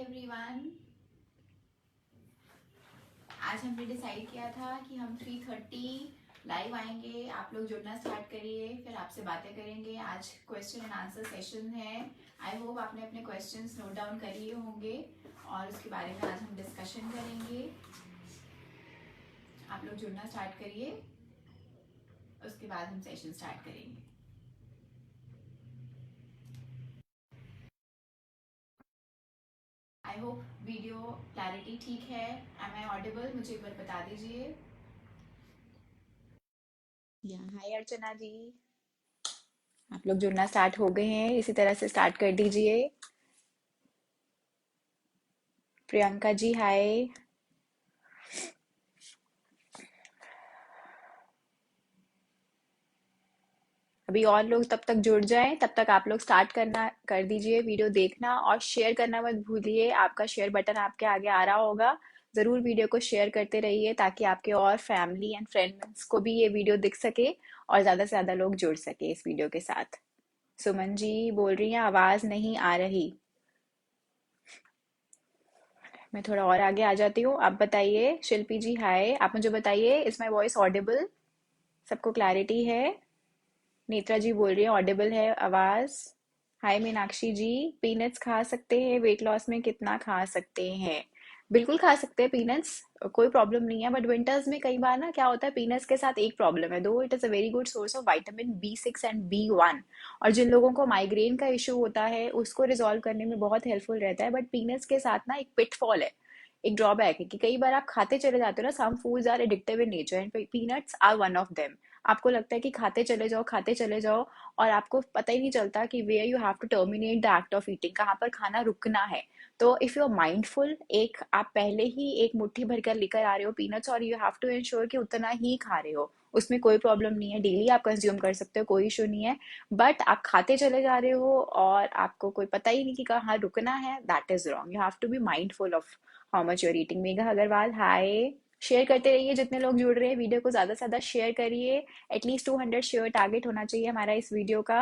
Everyone. आज हमने decide किया था कि हम 3:30 लाइव आएंगे। आप लोग जुड़ना स्टार्ट करिए, फिर आपसे बातें करेंगे। आज क्वेश्चन एंड आंसर सेशन है। आई होप आपने अपने क्वेश्चंस नोट डाउन कर लिए होंगे और उसके बारे में आज हम डिस्कशन करेंगे। आप लोग जुड़ना स्टार्ट करिए, उसके बाद हम सेशन स्टार्ट करेंगे। आई होप वीडियो क्लैरिटी ठीक है। Am I audible? मुझे एक बार बता दीजिए। या हाय अर्चना जी, आप लोग जुड़ना स्टार्ट हो गए हैं, इसी तरह से स्टार्ट कर दीजिए। प्रियंका जी हाय। अभी और लोग तब तक जुड़ जाएं, तब तक आप लोग स्टार्ट करना कर दीजिए। वीडियो देखना और शेयर करना मत भूलिए। आपका शेयर बटन आपके आगे आ रहा होगा, जरूर वीडियो को शेयर करते रहिए ताकि आपके और फैमिली एंड फ्रेंड्स को भी ये वीडियो दिख सके और ज्यादा से ज्यादा लोग जुड़ सके इस वीडियो के साथ। सुमन जी बोल रही हैं आवाज नहीं आ रही। मैं थोड़ा और आगे आ जाती हूँ, आप बताइए। शिल्पी जी हाय, आप मुझे बताइए, इज माई वॉइस ऑडिबल? सबको क्लैरिटी है? नेत्रा जी बोल रही है ऑडिबल है आवाज। हाय मीनाक्षी जी, पीनट्स खा सकते हैं वेट लॉस में? कितना खा सकते हैं? बिल्कुल खा सकते हैं पीनट्स, कोई प्रॉब्लम नहीं है। बट विंटर्स में कई बार ना क्या होता है, पीनट्स के साथ एक प्रॉब्लम है, दो it is a very good source of vitamin B6 and B1, और जिन लोगों को माइग्रेन का इशू होता है उसको रिजॉल्व करने में बहुत हेल्पफुल रहता है। बट पीनट्स के साथ ना एक पिटफॉल है, एक ड्रॉबैक है कि कई बार आप खाते चले जाते हो ना, some foods are addictive in nature and peanuts are one of them. आपको लगता है कि खाते चले जाओ और आपको पता ही नहीं चलता कि where you have to terminate the act of eating, कहाँ पर खाना रुकना है। तो इफ यू आर माइंडफुल, एक आप पहले ही एक मुट्ठी भरकर लेकर आ रहे हो पीनट्स, और यू हैव टू इंश्योर कि उतना ही खा रहे हो, उसमें कोई प्रॉब्लम नहीं है, डेली आप कंज्यूम कर सकते हो, कोई इशू नहीं है। बट आप खाते चले जा रहे हो और आपको कोई पता ही नहीं कि कहाँ रुकना है, that is wrong. You have to be mindful of how much you're eating. Megha Agarwal hi. Share करते रहिए, जितने लोग जुड़ रहे हैं वीडियो को ज्यादा से ज्यादा शेयर करिए। एटलीस्ट 200 शेयर टारगेट होना चाहिए हमारा इस वीडियो का।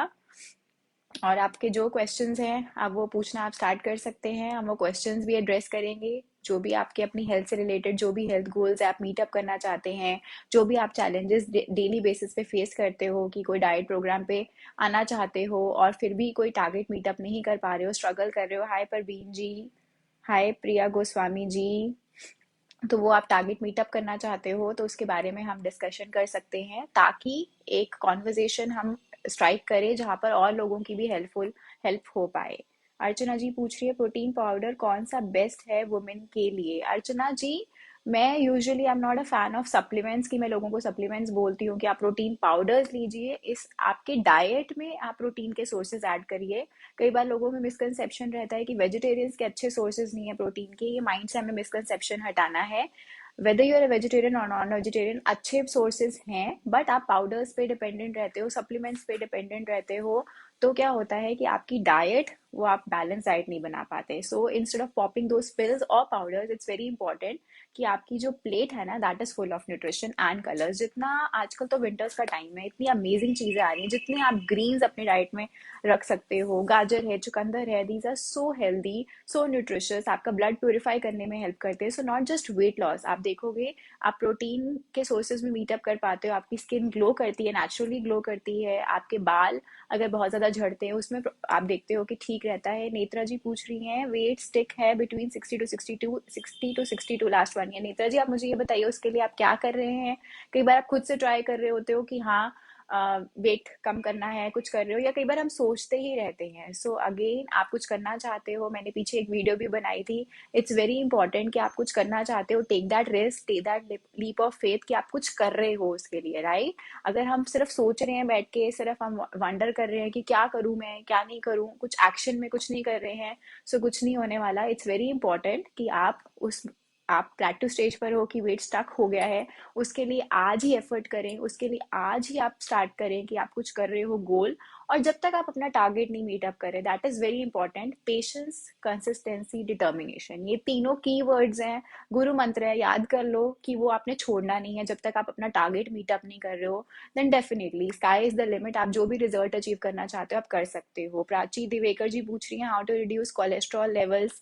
और आपके जो क्वेश्चंस हैं आप वो पूछना आप स्टार्ट कर सकते हैं, हम वो क्वेश्चंस भी एड्रेस करेंगे। जो भी आपके अपनी हेल्थ से रिलेटेड जो भी हेल्थ गोल्स आप मीटअप करना चाहते हैं, जो भी आप चैलेंजेस डेली बेसिस पे फेस करते हो, कि कोई डाइट प्रोग्राम पे आना चाहते हो और फिर भी कोई टारगेट मीटअप नहीं कर पा रहे हो, स्ट्रगल कर रहे हो। हाय परवीन जी, हाय प्रिया गोस्वामी जी। तो वो आप टारगेट मीटअप करना चाहते हो तो उसके बारे में हम डिस्कशन कर सकते हैं, ताकि एक कॉन्वर्जेशन हम स्ट्राइक करें जहां पर और लोगों की भी हेल्प हो पाए। अर्चना जी पूछ रही है प्रोटीन पाउडर कौन सा बेस्ट है वुमेन के लिए? अर्चना जी, मैं usually I am not a fan of supplements, कि मैं लोगों को सप्लीमेंट्स बोलती हूँ कि आप प्रोटीन पाउडर्स लीजिए, इस आपके डाइट में आप प्रोटीन के सोर्सेज ऐड करिए। कई बार लोगों में मिसकंसेप्शन रहता है कि वेजिटेरियंस के अच्छे सोर्सेज नहीं है प्रोटीन के, ये माइंड से हमें मिसकंसेप्शन हटाना है। वेदर यू आर वेजिटेरियन और नॉन वेजिटेरियन, अच्छे सोर्सेज हैं, बट आप पाउडर्स पे डिपेंडेंट रहते हो, सप्लीमेंट्स पे डिपेंडेंट रहते हो, तो क्या होता है कि आपकी डाइट वो आप बैलेंस डाइट नहीं बना पाते। So instead of popping those pills और पाउडर्स, इट्स वेरी इंपॉर्टेंट कि आपकी जो प्लेट है ना, that is full of nutrition and colours. जितना आजकल तो विंटर्स का टाइम है, इतनी अमेजिंग चीजें आ रही हैं, जितनी आप ग्रीन्स अपनी डाइट में रख सकते हो, गाजर है, चुकंदर है, these are so healthy, so nutritious, आपका ब्लड प्योरीफाई करने में हेल्प करते हैं। So not just weight loss, आप देखोगे आप प्रोटीन के सोर्सेज में मीटअप कर पाते हो, आपकी स्किन ग्लो करती है, नेचुरली ग्लो करती है, आपके बाल अगर बहुत ज्यादा झड़ते हैं उसमें आप देखते हो कि ठीक रहता है। नेत्रा जी पूछ रही हैं वेट स्टिक है between 60 to 62 last 1 year. Netra ji आप मुझे ये बताइए उसके लिए आप क्या कर रहे हैं? कई बार आप खुद से ट्राई कर रहे होते हो कि हाँ वेट कम करना है, कुछ कर रहे हो, या कई बार हम सोचते ही रहते हैं। सो अगेन आप कुछ करना चाहते हो, मैंने पीछे एक वीडियो भी बनाई थी, इट्स वेरी इंपॉर्टेंट कि आप कुछ करना चाहते हो, take that risk, take that leap of faith कि आप कुछ कर रहे हो उसके लिए, राइट? अगर हम सिर्फ सोच रहे हैं बैठ के, सिर्फ हम वंडर कर रहे हैं कि क्या करूं मैं क्या नहीं करूं, कुछ एक्शन में कुछ नहीं कर रहे हैं, सो कुछ नहीं होने वाला। इट्स वेरी इंपॉर्टेंट कि आप प्लेटू स्टेज पर हो कि वेट स्टक हो गया है, उसके लिए आज ही एफर्ट करें, उसके लिए आज ही आप स्टार्ट करें कि आप कुछ कर रहे हो गोल। और जब तक आप अपना टारगेट नहीं मीट अप करें, that is very important. Patience, consistency, determination, ये तीनों की वर्ड्स हैं, गुरु मंत्र है, याद कर लो कि वो आपने छोड़ना नहीं है जब तक आप अपना टारगेट मीटअप नहीं कर रहे हो। Then definitely sky is the limit, आप जो भी रिजल्ट अचीव करना चाहते हो आप कर सकते हो। प्राची दिवेकर जी पूछ रही हैं how to reduce cholesterol levels.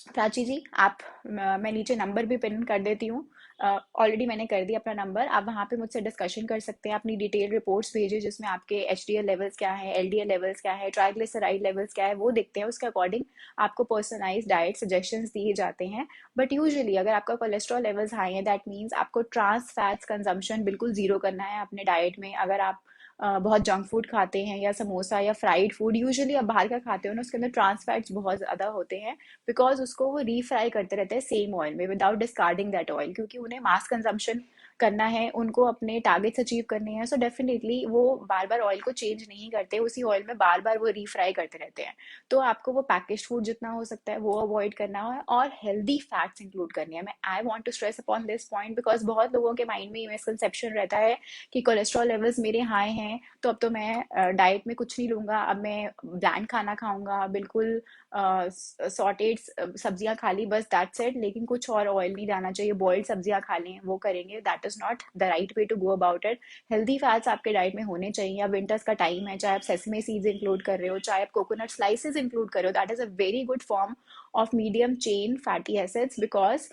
Prachi ji आप मैं नीचे नंबर भी पिन कर देती हूँ। ऑलरेडी मैंने कर दिया अपना नंबर, आप वहाँ पे मुझसे डिस्कशन कर सकते हैं, अपनी डिटेल रिपोर्ट्स भेजिए जिसमें आपके एचडीएल लेवल्स क्या है, एलडीएल लेवल्स क्या है, ट्राइग्लिसराइड लेवल्स क्या है, वो देखते हैं। उसके अकॉर्डिंग आपको पर्सनलाइज डाइट सजेशंस दिए जाते हैं। बट यूजुअली अगर आपका कोलेस्ट्रॉल लेवल्स हाई है, दैट मीन्स आपको ट्रांस फैट्स कंजम्पशन बिल्कुल जीरो करना है अपने डाइट में। अगर आप बहुत जंक फूड खाते हैं या समोसा या फ्राइड फूड यूजुअली आप बाहर का खाते हो ना, उसके अंदर ट्रांस फैट्स बहुत ज़्यादा होते हैं, बिकॉज उसको वो रीफ्राई करते रहते हैं सेम ऑयल में विदाउट डिस्कार्डिंग दैट ऑयल, क्योंकि उन्हें मास कंजम्पशन करना है, उनको अपने टारगेट्स अचीव करने हैं। सो डेफिनेटली वो बार बार ऑयल को चेंज नहीं करते, उसी ऑयल में बार बार वो रीफ्राई करते रहते हैं। तो आपको वो पैकेज फूड जितना हो सकता है वो अवॉइड करना है और हेल्दी फैट्स इंक्लूड करनी है। मैं I want to stress upon this point because बहुत लोगों के माइंड में ये मिसकंसेप्शन रहता है कि कोलेस्ट्रॉल लेवल्स मेरे हाई हैं तो अब तो मैं डाइट में कुछ नहीं लूंगा, अब मैं ब्लैंड खाना खाऊंगा, बिल्कुल सॉटेड सब्जियां खा ली बस, दैट्स इट, लेकिन कुछ और ऑयल नहीं डालना चाहिए, बॉइल्ड सब्जियां खा लें वो करेंगे, that is not the right way to go about it. Healthy fats आपके डाइट में होने चाहिए। अब विंटर्स का टाइम है, चाहे आप सेसमे सीड्स इंक्लूड कर रहे हो, चाहे आप कोकोनट स्लाइसेस इंक्लूड कर रहे हो, that is a very good form of medium chain fatty acids, because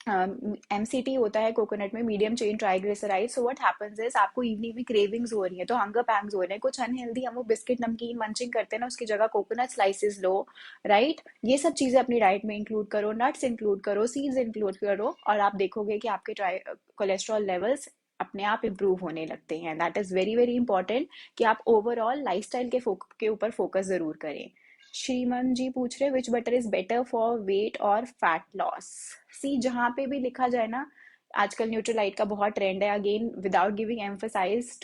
MCT होता है कोकोनट में, medium chain triglyceride. So what happens is आपको इवनिंग में क्रेविंग्स हो रही है, तो हंगर पैंग्स हो रहे हैं, कुछ अनहेल्दी हम वो बिस्किट नमकीन मंचिंग करते हैं ना, उसकी जगह कोकोनट स्लाइसेस लो, राइट। ये सब चीजें अपनी डाइट में इंक्लूड करो, नट्स इंक्लूड करो, सीड्स इंक्लूड करो, और आप देखोगे कि आपके कोलेस्ट्रॉल लेवल्स अपने आप इम्प्रूव होने लगते हैं। That is very very important कि आप ओवरऑल लाइफस्टाइल के ऊपर फोकस जरूर करें। श्रीमन जी पूछ रहे which butter is better for weight और फैट लॉस। सी जहाँ पे भी लिखा जाए ना, आजकल न्यूट्रीलाइट का बहुत ट्रेंड है, again without giving emphasis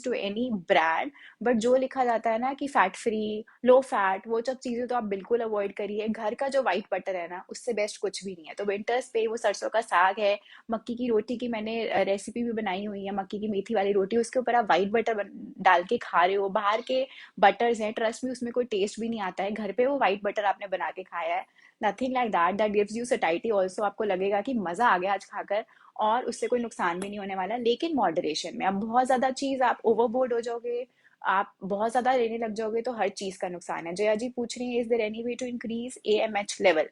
to any brand, but जो लिखा जाता है ना कि फैट फ्री, लो फैट, वो सब चीजें तो आप बिल्कुल अवॉइड करिए। घर का जो व्हाइट बटर है ना, उससे बेस्ट कुछ भी नहीं है। तो विंटर्स पे वो सरसों का साग है, मक्की की रोटी की मैंने रेसिपी भी बनाई हुई है, मक्की की मेथी वाली रोटी, उसके ऊपर आप व्हाइट बटर डाल के खा रहे हो। बाहर के बटर्स हैं, ट्रस्ट में उसमें कोई टेस्ट भी नहीं आता है, घर पे वो व्हाइट बटर आपने बना के खाया है, nothing like that, that gives you satiety also. आपको लगेगा कि मजा आ गया आज खाकर, और उससे कोई नुकसान भी नहीं होने वाला, लेकिन मॉडरेशन में। अब बहुत ज्यादा चीज आप ओवरबोर्ड हो जाओगे, आप बहुत ज्यादा लेने लग जाओगे तो हर चीज का नुकसान है। जया जी पूछ रही है is there any way to increase AMH level.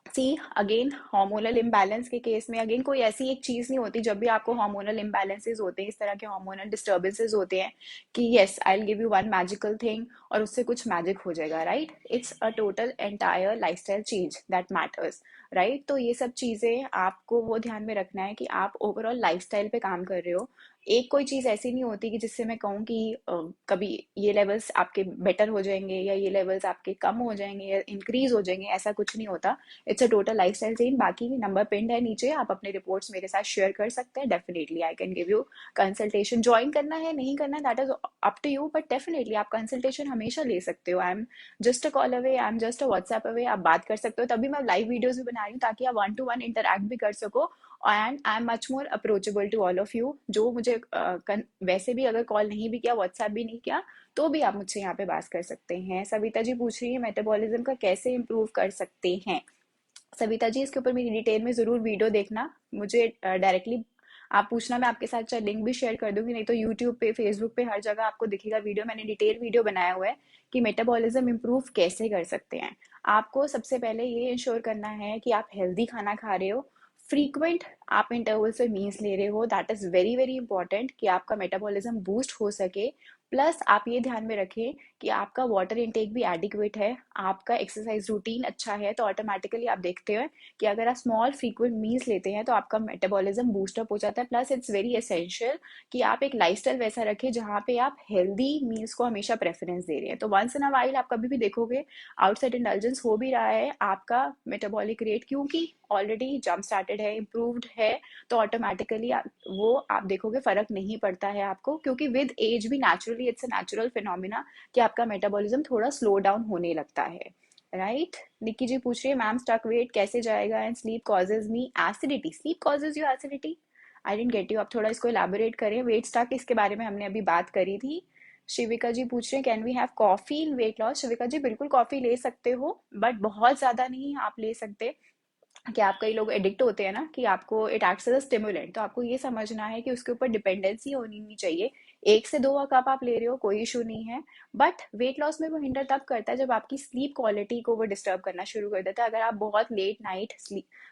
See again hormonal imbalance के केस में अगेन कोई ऐसी एक चीज नहीं होती, जब भी आपको हार्मोनल इम्बैलेंसेस होते हैं, इस तरह के हार्मोनल डिस्टर्बेंसेस होते हैं, कि yes I will give you one magical thing और उससे कुछ मैजिक हो जाएगा, right. It's a total entire lifestyle change that matters, right. तो ये सब चीजें आपको वो ध्यान में रखना है कि आप ओवरऑल लाइफस्टाइल पे काम कर रहे हो। एक कोई चीज ऐसी नहीं होती कि जिससे मैं कहूँ कि कभी ये लेवल्स आपके बेटर हो जाएंगे या ये लेवल्स आपके कम हो जाएंगे या इंक्रीज हो जाएंगे, ऐसा कुछ नहीं होता। It's a total lifestyle change. बाकी नंबर पिंड है नीचे, आप अपने रिपोर्ट्स मेरे साथ शेयर कर सकते हैं, definitely I can give you consultation. Join करना है नहीं करना that is up to you, but definitely आप कंसल्टेशन हमेशा ले सकते हो। I am just a call away, I am just a WhatsApp away, आप बात कर सकते हो। तभी मैं लाइव वीडियोज भी बना रही हूँ ताकि आप वन टू वन इंटरेक्ट भी कर सको, and I am much more approachable to all of you. जो मुझे वैसे भी अगर कॉल नहीं भी किया, व्हाट्सएप भी नहीं किया, तो भी आप मुझसे यहाँ पे बात कर सकते हैं। सविता जी पूछ रही है मेटाबॉलिज्म का कैसे इम्प्रूव कर सकते हैं। सविता जी इसके ऊपर मेरी डिटेल में जरूर वीडियो देखना, मुझे डायरेक्टली आप पूछना, मैं आपके साथ चाहे लिंक भी शेयर कर दूंगी, नहीं तो यूट्यूब पे फेसबुक पे हर जगह आपको दिखेगा वीडियो, मैंने डिटेल वीडियो बनाया हुआ है कि मेटाबॉलिज्म इंप्रूव कैसे कर सकते हैं। आपको सबसे पहले ये इंश्योर करना है कि आप हेल्दी खाना खा रहे हो, फ्रीक्वेंट आप इंटरवल से मील्स ले रहे हो, that is very very important कि आपका मेटाबॉलिज्म बूस्ट हो सके। प्लस आप ये ध्यान में रखें कि आपका वाटर इनटेक भी एडिक्वेट है, आपका एक्सरसाइज रूटीन अच्छा है, तो ऑटोमेटिकली आप देखते हैं कि अगर आप स्मॉल फ्रीक्वेंट मील्स लेते हैं तो आपका मेटाबॉलिज्म बूस्टअप हो जाता है। प्लस इट्स वेरी एसेंशियल कि आप एक लाइफस्टाइल वैसा रखें जहाँ पे आप हेल्दी मील्स को हमेशा प्रेफरेंस दे रहे हैं। तो वंस इन अ वाइल आप कभी भी देखोगे आउटसाइड इंडल्जेंस हो भी रहा है, आपका मेटाबॉलिक रेट क्योंकि ऑलरेडी जंप स्टार्टेड है, इम्प्रूव्ड है, तो ऑटोमेटिकली वो आप देखोगे फर्क नहीं पड़ता है आपको, क्योंकि विद एज भी naturally it's a natural phenomena कि आपका मेटाबॉलिज्म थोड़ा स्लो डाउन होने लगता है, राइट। निक्की जी पूछ रही है मैम स्टक वेट कैसे जाएगा and sleep causes me acidity, sleep causes you acidity, I didn't get you, आप थोड़ा इसको एलाबोरेट करें। वेट स्टक इसके बारे में हमने अभी बात करी थी। शिविका जी पूछ रहे हैं can we have coffee in weight loss. Shivika ji बिल्कुल कॉफी ले सकते हो, बट बहुत ज्यादा नहीं आप ले सकते। कि आप कई लोग एडिक्ट होते हैं ना कि आपको it acts as a stimulant, तो आपको ये समझना है कि उसके ऊपर डिपेंडेंसी होनी नहीं चाहिए। 1 से 2 कप आप ले रहे हो कोई इशू नहीं है, बट वेट लॉस में वो हिंडर तब करता है जब आपकी स्लीप क्वालिटी को वो डिस्टर्ब करना शुरू कर देता है, अगर आप बहुत लेट नाइट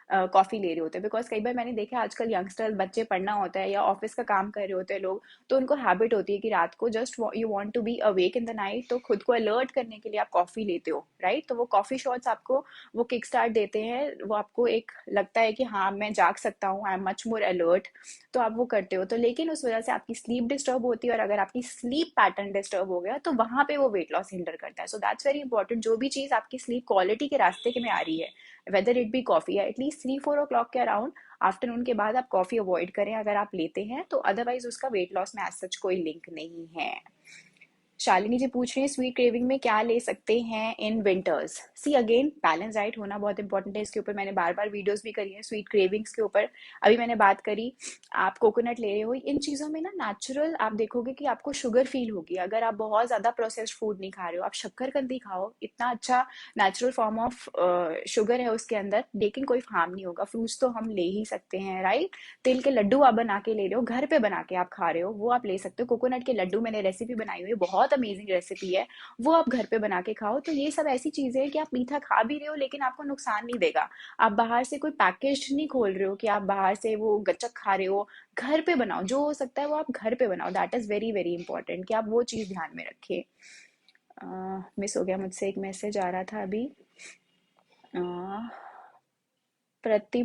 कॉफी ले रहे होते हैं। बिकॉज कई बार मैंने देखा है आजकल यंगस्टर्स, बच्चे पढ़ना होता है या ऑफिस का काम कर रहे होते हैं लोग, तो उनको हैबिट होती है कि रात को just you want to be awake in the night, तो खुद को अलर्ट करने के लिए आप कॉफी लेते हो, राइट? तो वो कॉफी शॉट्स आपको वो किक स्टार्ट देते हैं, वो आपको एक लगता है कि हाँ मैं जाग सकता हूँ, आई एम मच मोर अलर्ट, तो आप वो करते हो। तो लेकिन उस वजह से आपकी स्लीप डिस्टर्ब होती है, और अगर आपकी स्लीप पैटर्न डिस्टर्ब हो गया तो वहां पे वो वेट लॉस हिंडर करता है। सो दैट्स वेरी इंपॉर्टेंट, जो भी चीज आपकी स्लीप क्वालिटी के रास्ते के में आ रही है, वेदर इट बी कॉफी, या एटलीस्ट 3-4 o'clock के अराउंड आफ्टरनून के बाद आप कॉफी अवॉइड करें अगर आप लेते हैं तो। अदरवाइज उसका वेट लॉस में एज सच कोई लिंक नहीं है। शालिनी जी पूछ रही है स्वीट क्रेविंग में क्या ले सकते हैं in winters. See again, balance diet होना बहुत इंपॉर्टेंट है, इसके ऊपर मैंने बार बार वीडियोस भी करी है स्वीट क्रेविंग्स के ऊपर। अभी मैंने बात करी, आप कोकोनट ले रहे हो, इन चीज़ों में ना नेचुरल आप देखोगे कि आपको शुगर फील होगी। अगर आप बहुत ज़्यादा प्रोसेस्ड फूड नहीं खा रहे हो, आप शक्करकंदी खाओ, इतना अच्छा नेचुरल फॉर्म ऑफ शुगर है उसके अंदर, लेकिन कोई हार्म नहीं होगा। फ्रूट्स तो हम ले ही सकते हैं, राइट? तिल के लड्डू आप बना के ले रहे हो, घर पे बना के आप खा रहे हो, वो आप ले सकते हो। कोकोनट के लड्डू मैंने रेसिपी बनाई हुई है, बहुत अमेजिंग रेसिपी है, वो आप घर पे बना के खाओ। तो ये सब ऐसी चीजें हैं कि आप मीठा खा भी रहे हो लेकिन आपको नुकसान नहीं देगा। आप बाहर से कोई पैकेज नहीं खोल रहे हो कि आप बाहर से वो गच्चक खा रहे हो। घर पे बनाओ, जो हो सकता है वो आप घर पे बनाओ। That is very very important कि आप वो चीज ध्यान में रखिए। मिस हो गया मुझसे, एक मैसेज आ रहा था अभी। प्रति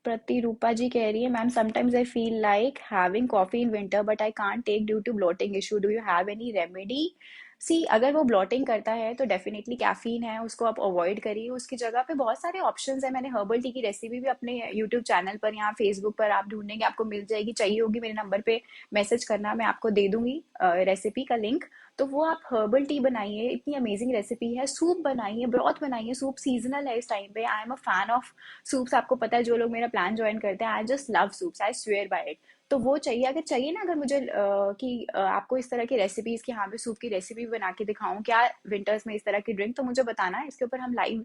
प्रतिरूपा जी कह रही है, ma'am sometimes I feel like having coffee in winter but I can't take due to bloating issue, do you have any remedy? See, अगर वो ब्लोटिंग करता है तो डेफिनेटली कैफीन है, उसको आप अवॉइड करिए। उसकी जगह पे बहुत सारे ऑप्शंस है, मैंने हर्बल टी की रेसिपी भी अपने यूट्यूब चैनल पर या फेसबुक पर आप ढूंढेंगे आपको मिल जाएगी, चाहिए होगी मेरे नंबर पे मैसेज करना, मैं आपको दे दूंगी रेसिपी का लिंक। तो वो आप हर्बल टी बनाइए, इतनी अमेजिंग रेसिपी है। सूप बनाइए, ब्रॉथ बनाइए, सूप सीजनल है इस टाइम पे। I am a fan of soups, आपको पता है जो लोग मेरा प्लान ज्वाइन करते हैं, I just love soups, I swear by it. तो वो चाहिए, अगर चाहिए ना, अगर मुझे कि आपको इस तरह की रेसिपीज की, हाँ भी सूप की रेसिपी बना के दिखाऊं क्या विंटर्स में इस तरह की ड्रिंक, तो मुझे बताना है। इसके ऊपर हम लाइव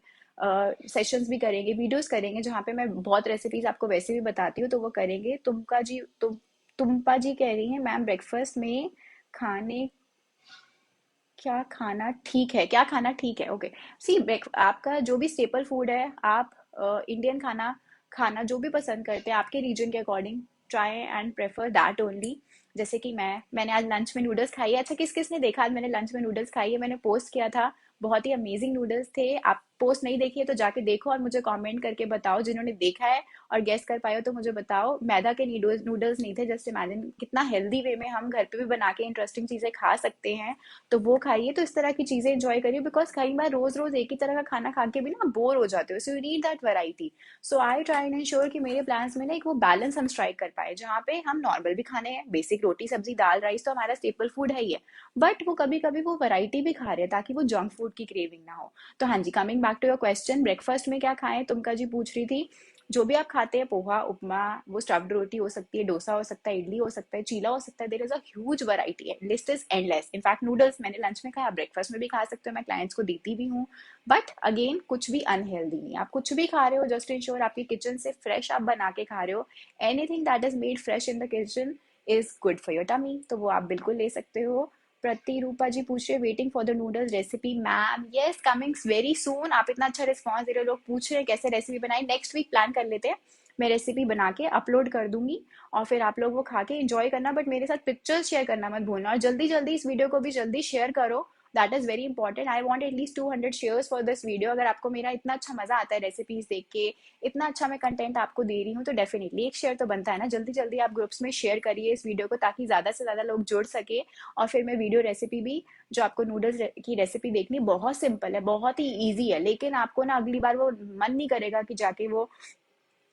सेशंस भी करेंगे, वीडियोस करेंगे, जहाँ पे मैं बहुत रेसिपीज आपको वैसे भी बताती हूँ, तो वो करेंगे। तुम्पा जी कह रही है, मैम ब्रेकफास्ट में खाने क्या खाना ठीक है, क्या खाना ठीक है? ओके, सी आपका जो भी स्टेपल फूड है, आप इंडियन खाना खाना जो भी पसंद करते हैं आपके रीजन के according, try and prefer that only. जैसे कि मैंने आज लंच में नूडल्स खाई है। अच्छा, किस किस ने देखा आज मैंने लंच में नूडल्स खाई है? मैंने पोस्ट किया था, बहुत ही अमेजिंग नूडल्स थे। आप पोस्ट नहीं देखी है तो जाके देखो और मुझे कमेंट करके बताओ। जिन्होंने देखा है और गेस कर पाए हो तो मुझे बताओ। मैदा के नूडल्स नूडल्स नहीं थे, जस्ट इमेजिन कितना हेल्दी वे में हम घर पे भी बना के इंटरेस्टिंग चीजें खा सकते हैं। तो वो खाइए, तो इस तरह की चीजें एंजॉय करिए, बिकॉज कई बार रोज रोज एक ही तरह का खाना खा के भी ना बोर हो जाते हो, so you need that variety. So I try and ensure कि मेरे प्लान्स में ना एक वो बैलेंस हम स्ट्राइक कर पाए, जहाँ पे हम नॉर्मल भी खाने हैं, बेसिक रोटी सब्जी दाल राइस तो हमारा स्टेपल फूड है ही है, बट वो कभी कभी वो वैरायटी भी खा रहे हैं ताकि वो जंक फूड की क्रेविंग ना हो। तो हाँ जी, coming back to your question, breakfast में क्या खाएं, तुमका जी पूछ रही थी। जो भी आप खाते हैं, पोहा, उपमा, वो स्टफ्ड रोटी हो सकती है, डोसा हो सकता है, इडली हो सकता है, चीला हो सकता है, there is a huge variety है, list is endless. In fact noodles मैंने लंच में खाया, ब्रेकफास्ट में भी खा सकते हो, मैं क्लाइंट्स को देती भी हूँ। बट अगेन, कुछ भी अनहेल्दी नहीं, आप कुछ भी खा रहे हो जस्ट इंश्योर आपकी किचन से फ्रेश आप बना के खा रहे हो। Anything that is made fresh in the kitchen is good for your tummy, तो वो आप बिल्कुल ले सकते हो। प्रतिरूपा जी पूछ रहे waiting for the noodles recipe, ma'am yes coming very soon. आप इतना अच्छा रिस्पॉन्स दे रहे हो, लोग पूछ रहे हैं कैसे रेसिपी बनाई, नेक्स्ट वीक प्लान कर लेते हैं। मैं रेसिपी बना के अपलोड कर दूंगी और फिर आप लोग वो खा के एंजॉय करना, बट मेरे साथ पिक्चर्स शेयर करना मत भूलना, और जल्दी जल्दी इस वीडियो को भी जल्दी शेयर करो। That is very important, I want at least 200 shares for this video. अगर आपको मेरा इतना अच्छा मजा आता है रेसिपीज देख के, इतना अच्छा मैं कंटेंट आपको दे रही हूँ, तो डेफिनेटली एक शेयर तो बनता है ना। जल्दी जल्दी आप ग्रुप्स में शेयर करिए इस वीडियो को, ताकि ज्यादा से ज्यादा लोग जुड़ सके। और फिर मैं वीडियो रेसिपी भी, जो आपको नूडल्स की रेसिपी देखनी, बहुत सिंपल है, बहुत ही ईजी है, लेकिन आपको ना अगली बार वो मन नहीं करेगा कि जाके वो,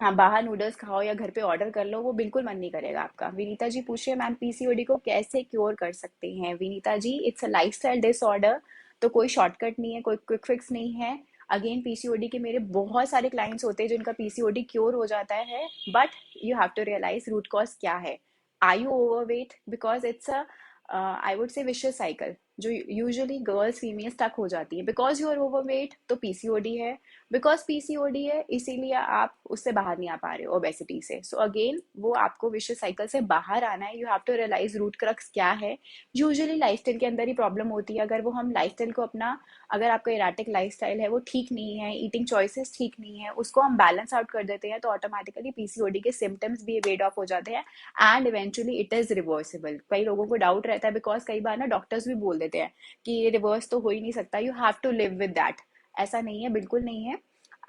हाँ, बाहर नूडल्स खाओ या घर पे ऑर्डर कर लो, वो बिल्कुल मन नहीं करेगा आपका। विनीता जी पूछ रहे हैं, मैम पीसीओडी को कैसे क्योर कर सकते हैं? Vinita ji, it's a lifestyle disorder, तो कोई शॉर्टकट नहीं है, कोई क्विक फिक्स नहीं है। अगेन, पीसीओडी के मेरे बहुत सारे क्लाइंट्स होते हैं जिनका पीसीओडी क्योर हो जाता है, but you have to realise root cause क्या है। Are you overweight? Because it's a I would say vicious cycle. जो यूजुअली गर्ल्स फीमेल स्टक हो जाती है, बिकॉज यू आर ओवरवेट तो पीसीओडी है, बिकॉज पीसीओडी है इसीलिए आप उससे बाहर नहीं आ पा रहे हो ओबेसिटी से। सो अगेन वो आपको विशियस साइकिल से बाहर आना है, you have to realise root crux क्या है। यूजुअली लाइफस्टाइल के अंदर ही प्रॉब्लम होती है। अगर वो हम लाइफस्टाइल को अपना, अगर आपका इराटिक लाइफस्टाइल है, वो ठीक नहीं है, ईटिंग चॉइसेस ठीक नहीं है, उसको हम बैलेंस आउट कर देते हैं तो ऑटोमेटिकली पीसीओडी के सिम्टम्स भी वेड ऑफ हो जाते हैं and eventually it is reversible. कई लोगों को डाउट रहता है बिकॉज कई बार ना डॉक्टर्स भी बोल देते हैं कि ये रिवर्स तो हो ही नहीं सकता, you have to live with that. ऐसा नहीं है, बिल्कुल नहीं है।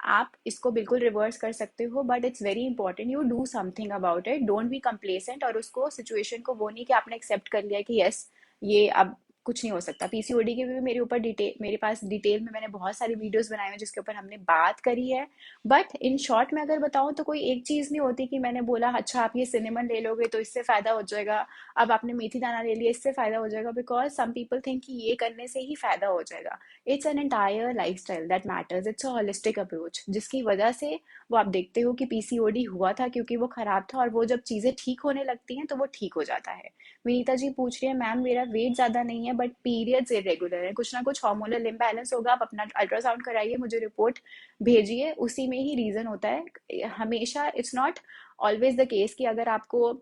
आप इसको बिल्कुल रिवर्स कर सकते हो, but it's very important you do something about it, don't be complacent. और उसको सिचुएशन को वो नहीं कि आपने एक्सेप्ट कर लिया कि यस ये अब कुछ नहीं हो सकता। पीसीओडी के भी मेरे ऊपर डिटेल, मेरे पास डिटेल में मैंने बहुत सारी वीडियोस बनाए हैं जिसके ऊपर हमने बात करी है। बट इन शॉर्ट में अगर बताऊं तो कोई एक चीज नहीं होती कि मैंने बोला अच्छा आप ये सिनेमन ले लोगे तो इससे फायदा हो जाएगा, अब आपने मेथी दाना ले लिया इससे फायदा हो जाएगा, बिकॉज सम पीपल थिंक कि ये करने से ही फायदा हो जाएगा। It's an entire life style that matters, it's a holistic approach, जिसकी वजह से वो आप देखते हो कि पीसीओडी हुआ था क्योंकि वो खराब था, और वो जब चीजें ठीक होने लगती हैं तो वो ठीक हो जाता है। विनीता जी पूछ रही है मैम मेरा वेट ज्यादा नहीं है बट पीरियड्स इरेगुलर है, कुछ ना कुछ हार्मोनल इम्बैलेंस होगा, आप अपना अल्ट्रासाउंड कराइए, मुझे रिपोर्ट भेजिए, उसी में ही रीजन होता है हमेशा। It's not always the case कि अगर आपको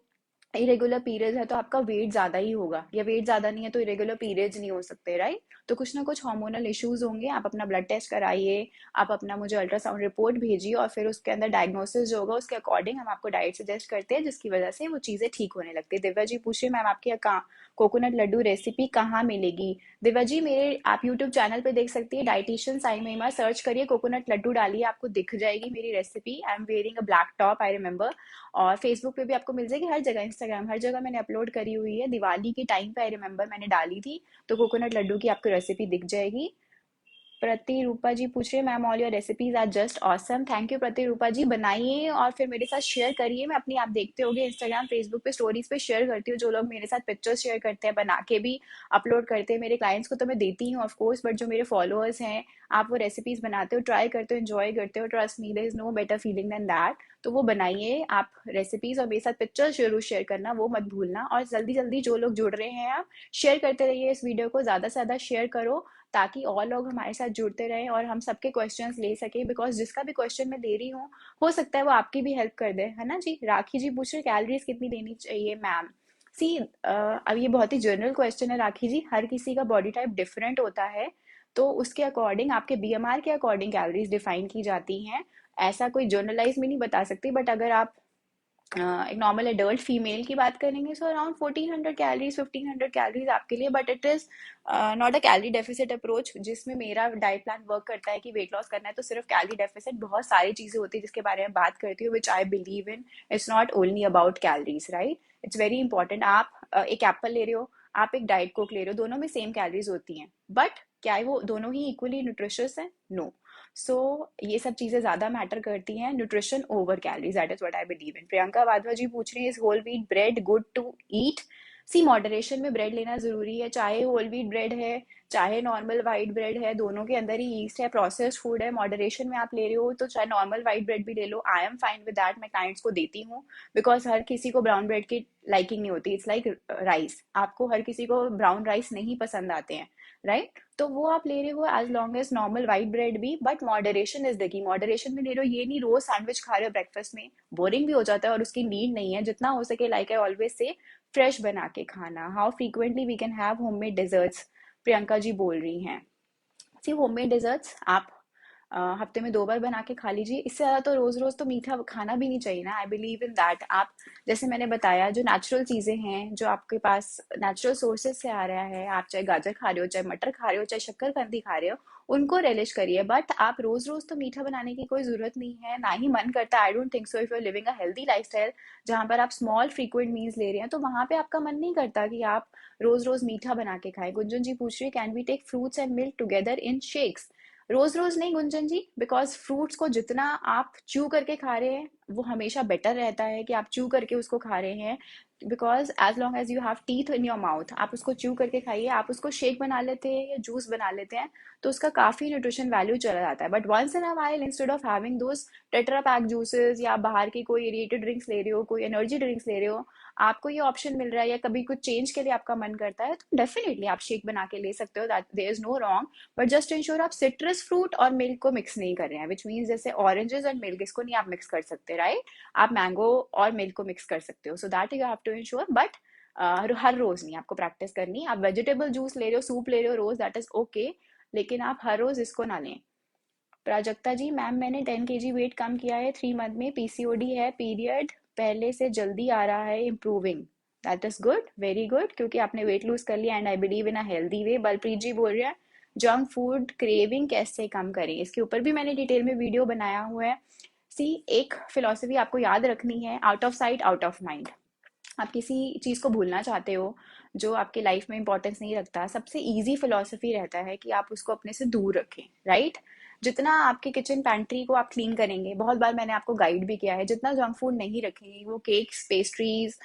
इरेगुलर पीरियड है तो आपका वेट ज्यादा ही होगा, या वेट ज्यादा नहीं है तो इरेगुलर पीरियड्स नहीं हो सकते, राइट। तो कुछ ना कुछ हार्मोनल इश्यूज होंगे, आप अपना ब्लड टेस्ट कराइए, आप अपना मुझे अल्ट्रासाउंड रिपोर्ट भेजिए, और फिर उसके अंदर डायग्नोसिस जो होगा उसके अकॉर्डिंग हम आपको डाइट सजेस्ट करते हैं जिसकी वजह से वो चीजें ठीक होने लगती है। दिव्या जी पूछिए मैम आपकी कोकोनट लड्डू रेसिपी कहाँ मिलेगी। दिव्या जी मेरे आप यूट्यूब चैनल पे देख सकती है, डाइटिशियन साई महिमा सर्च करिए, कोकोनट लड्डू डालिए, आपको दिख जाएगी मेरी recipe. I am wearing a black top I remember. और फेसबुक पे भी आपको मिल जाएगी, हर जगह इंस्टाग्राम हर जगह मैंने अपलोड करी हुई है। दिवाली के टाइम पे आई रिमेंबर मैंने डाली थी, तो कोकोनट लड्डू की आपको रेसिपी दिख जाएगी। प्रतिरूपा जी पूछ रहे हैं ma'am all your recipes are just awesome, thank you Pratirupa ji, बनाइए और फिर मेरे साथ शेयर करिए। मैं अपनी, आप देखते होंगे इंस्टाग्राम फेसबुक पे स्टोरीज पे शेयर करती हूँ, जो लोग मेरे साथ पिक्चर्स शेयर करते हैं बना के भी अपलोड करते हैं, मेरे क्लाइंट्स को तो मैं देती हूँ ऑफ कोर्स, बट जो मेरे फॉलोअर्स हैं आप वो रेसिपीज बनाते हो, ट्राई करते हो, एंजॉय करते हो, trust me there is no better feeling than that. तो वो बनाइए आप रेसिपीज और मेरे साथ पिक्चर्स जरूर शेयर करना, वो मत भूलना। और जल्दी जल्दी जो लोग जुड़ रहे हैं आप शेयर करते रहिए इस वीडियो को, ज्यादा से ज्यादा शेयर करो ताकि और लोग हमारे साथ जुड़ते रहें और हम सबके क्वेश्चंस ले सके, बिकॉज जिसका भी क्वेश्चन मैं दे रही हूँ हो सकता है वो आपकी भी हेल्प कर दे, है ना जी। राखी जी पूछ रहे कैलोरीज कितनी लेनी चाहिए मैम। सी अब ये बहुत ही जनरल क्वेश्चन है राखी जी, हर किसी का बॉडी टाइप डिफरेंट होता है, तो उसके अकॉर्डिंग आपके बीएमआर के अकॉर्डिंग कैलोरीज डिफाइन की जाती हैं। ऐसा कोई जर्नलाइज में नहीं बता सकती, बट अगर आप एक नॉर्मल एडल्ट फीमेल की बात करेंगे सो अराउंड 1400 कैलोरीज 1500 कैलोरीज आपके लिए, but it is not a calorie deficit approach. जिसमें मेरा डाइट प्लान वर्क करता है कि वेट लॉस करना है तो सिर्फ कैलोरी डेफिसिट, बहुत सारी चीजें होती है जिसके बारे में बात करती हूँ which I believe in, it's not only about calories, right. It's very important. आप एक एप्पल ले रहे हो, आप एक डाइट कोक ले रहे हो, दोनों में सेम कैलोरीज होती हैं, बट क्या वो दोनों ही इक्वली न्यूट्रिशियस है? नो। सो ये सब चीजें ज्यादा मैटर करती हैं, nutrition over calories, that is what I believe in. Priyanka Wadhwa ji पूछ रही है is whole wheat bread good to eat. See moderation में ब्रेड लेना जरूरी है, चाहे होल व्हीट ब्रेड है चाहे नॉर्मल वाइट ब्रेड है, दोनों के अंदर ही ईस्ट है, प्रोसेस्ड फूड है। मॉडरेशन में आप ले रहे हो तो चाहे नॉर्मल वाइट ब्रेड भी ले लो, I am fine with that, मैं क्लाइंट्स को देती हूँ, बिकॉज हर किसी को ब्राउन ब्रेड की लाइकिंग नहीं होती, इट्स लाइक राइस, आपको हर किसी को ब्राउन राइस नहीं पसंद आते हैं, राइट। तो वो आप ले रहे हो as long as normal white bread भी, but moderation is the key. Moderation में ले रहे हो, ये नहीं रोज सैंडविच खा रहे हो ब्रेकफास्ट में, बोरिंग भी हो जाता है और उसकी नीड नहीं है। जितना हो सके लाइक आई ऑलवेज से फ्रेश बना के खाना। How frequently we can have homemade desserts, Priyanka ji बोल रही हैं। सी होममेड डेजर्ट्स आप हफ्ते में 2 बार बना के खा लीजिए, इससे ज़्यादा तो रोज़ रोज़ तो मीठा खाना भी नहीं चाहिए ना। आई बिलीव इन दैट। आप जैसे मैंने बताया जो नेचुरल चीज़ें हैं जो आपके पास नेचुरल सोर्सेज से आ रहा है, आप चाहे गाजर खा रहे हो, चाहे मटर खा रहे हो, चाहे शक्करकंदी खा रहे हो, उनको रेलिश करिए, बट आप रोज रोज तो मीठा बनाने की कोई जरूरत नहीं है, ना ही मन करता। I don't think so. If you are living a healthy lifestyle जहाँ पर आप स्मॉल फ्रीक्वेंट मील्स ले रहे हैं तो वहां पे आपका मन नहीं करता कि आप रोज रोज मीठा बना के खाएं। गुंजन जी पूछ रही है can we take fruits and milk together in shakes. रोज रोज नहीं गुंजन जी, बिकॉज फ्रूट्स को जितना आप च्यू करके खा रहे हैं वो हमेशा बेटर रहता है कि आप च्यू करके उसको खा रहे हैं, because as long as you have teeth in your mouth आप उसको च्यू करके खाइए। आप उसको शेक बना लेते हैं या जूस बना लेते हैं तो उसका काफ़ी न्यूट्रिशन वैल्यू चला जाता है। But once in a while instead of having those tetra pack juices या बाहर की कोई एरिएटेड ड्रिंक्स ले रहे हो, कोई एनर्जी ड्रिंक्स ले रहे हो, आपको ये ऑप्शन मिल रहा है या कभी कुछ चेंज के लिए आपका मन करता है तो डेफिनेटली आप शेक बना के ले सकते हो, that there is no wrong. But just ensure आप सिट्रस फ्रूट और मिल्क को मिक्स नहीं कर रहे हैं, विच मीन्स जैसे ऑरेंजेस एंड मिल्क इसको नहीं आप मिक्स कर सकते, राइट? आप मैंगो और मिल्क को मिक्स कर सकते हो, so that you have to ensure. But हर रोज नहीं आपको प्रैक्टिस करनी। आप वेजिटेबल जूस ले रहे हो, सूप ले रहे हो रोज, दैट इज ओके, लेकिन आप हर रोज इसको ना लें। प्राजक्ता जी, मैम मैंने 10 kg वेट कम किया है 3 मंथ में, पीसीओडी है, पीरियड पहले से जल्दी आ रहा है, improving. That is good, very good, क्योंकि आपने वेट लूज कर लिया and I believe in a healthy way. Balpreet ji बोल रहे हैं जंक फूड क्रेविंग कैसे कम करें, इसके ऊपर भी मैंने डिटेल में वीडियो बनाया हुआ है। सी, एक फिलॉसफी आपको याद रखनी है, out of sight out of mind. आप किसी चीज को भूलना चाहते हो जो आपकी लाइफ में इंपॉर्टेंस नहीं रखता, सबसे इजी फिलॉसफी रहता है कि आप उसको अपने से दूर रखें, राइट? जितना आपके किचन पैंट्री को आप क्लीन करेंगे, बहुत बार मैंने आपको गाइड भी किया है, जितना जंक फूड नहीं रखेंगे, वो केक्स, पेस्ट्रीज,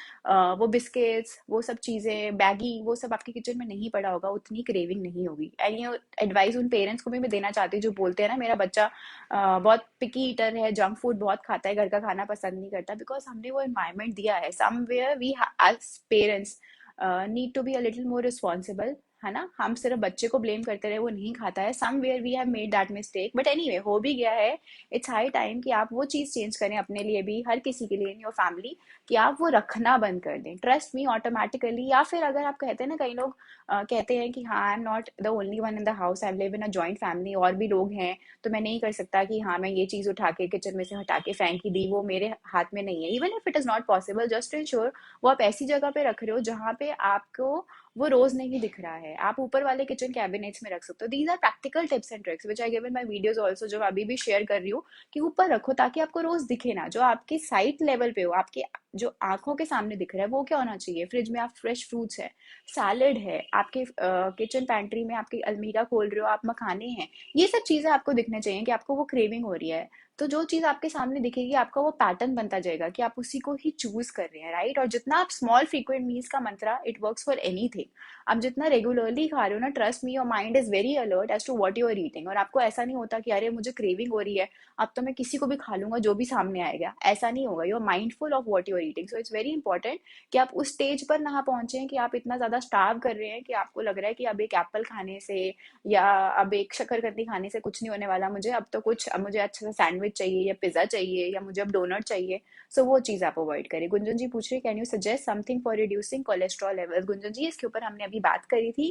वो बिस्किट्स, वो सब चीजें बैगी, वो सब आपके किचन में नहीं पड़ा होगा, उतनी क्रेविंग नहीं होगी। एंड ये एडवाइस उन पेरेंट्स को भी मैं देना चाहती हूँ जो बोलते हैं ना मेरा बच्चा बहुत पिकी ईटर है, जंक फूड बहुत खाता है, घर का खाना पसंद नहीं करता, बिकॉज हमने वो एनवायरमेंट दिया है। Somewhere we as parents need to be a little more responsible, है ना? हम सिर्फ बच्चे को ब्लेम करते रहे वो नहीं खाता है, somewhere we have made that mistake, but anyway हो भी गया है। इट्स हाई टाइम कि आप वो चीज चेंज करें अपने लिए भी, हर किसी के लिए इन योर फैमिली, कि आप वो रखना बंद कर दें। Trust me, automatically. या फिर अगर आप कहते हैं ना, कई लोग कहते हैं कि हाँ आई am not the only one in the house, I live in a joint family, और भी लोग हैं, तो मैं नहीं कर सकता कि हाँ मैं ये चीज उठा के किचन में से हटा के फेंक ही दी, वो मेरे हाथ में नहीं है। Even if it is not possible, just ensure वो आप ऐसी जगह पे रख रहे हो जहाँ पे आपको वो रोज नहीं दिख रहा है, आप ऊपर वाले किचन कैबिनेट्स में रख सकते हो। These are practical tips and tricks which I give in my videos also, जो अभी भी शेयर कर रही हूँ, कि ऊपर रखो ताकि आपको रोज दिखे ना, जो आपकी साइट लेवल पे हो, आपके जो आंखों के सामने दिख रहा है वो क्या होना चाहिए। फ्रिज में आप फ्रेश फ्रूट्स है, सैलेड है, आपके किचन पैंट्री में आपकी अलमीरा खोल रहे हो, आप मखाने हैं, ये सब चीजें आपको दिखने चाहिए कि आपको वो क्रेविंग हो रही है। तो जो चीज आपके सामने दिखेगी आपका वो पैटर्न बनता जाएगा कि आप उसी को ही चूज कर रहे हैं, राइट? और जितना आप स्मॉल फ्रीक्वेंट मील्स का मंत्रा, इट वर्क्स फॉर एनीथिंग। आप जितना रेगुलरली खा रहे हो ना, trust me your mind is very alert as to what you are eating, और आपको ऐसा नहीं होता कि अरे मुझे क्रेविंग हो रही है, अब तो मैं किसी को भी खा लूंगा जो भी सामने आएगा, ऐसा नहीं होगा। You are mindful of what you are eating. So it's very important कि आप उस स्टेज पर ना पहुंचे कि आप इतना ज्यादा स्टार्व कर रहे हैं कि आपको लग रहा है कि अब एक एप्पल खाने से या अब एक शकरकंदी खाने से कुछ नहीं होने वाला मुझे, अब तो कुछ, अब मुझे अच्छा सा सैंडविच चाहिए या पिज्जा चाहिए या मुझे अब डोनट चाहिए। सो वो चीज आप अवॉइड करें। गुंजन जी पूछ रहे can you suggest something for reducing cholesterol levels. Gunjan ji, इसके ऊपर हमने अभी बात करी थी।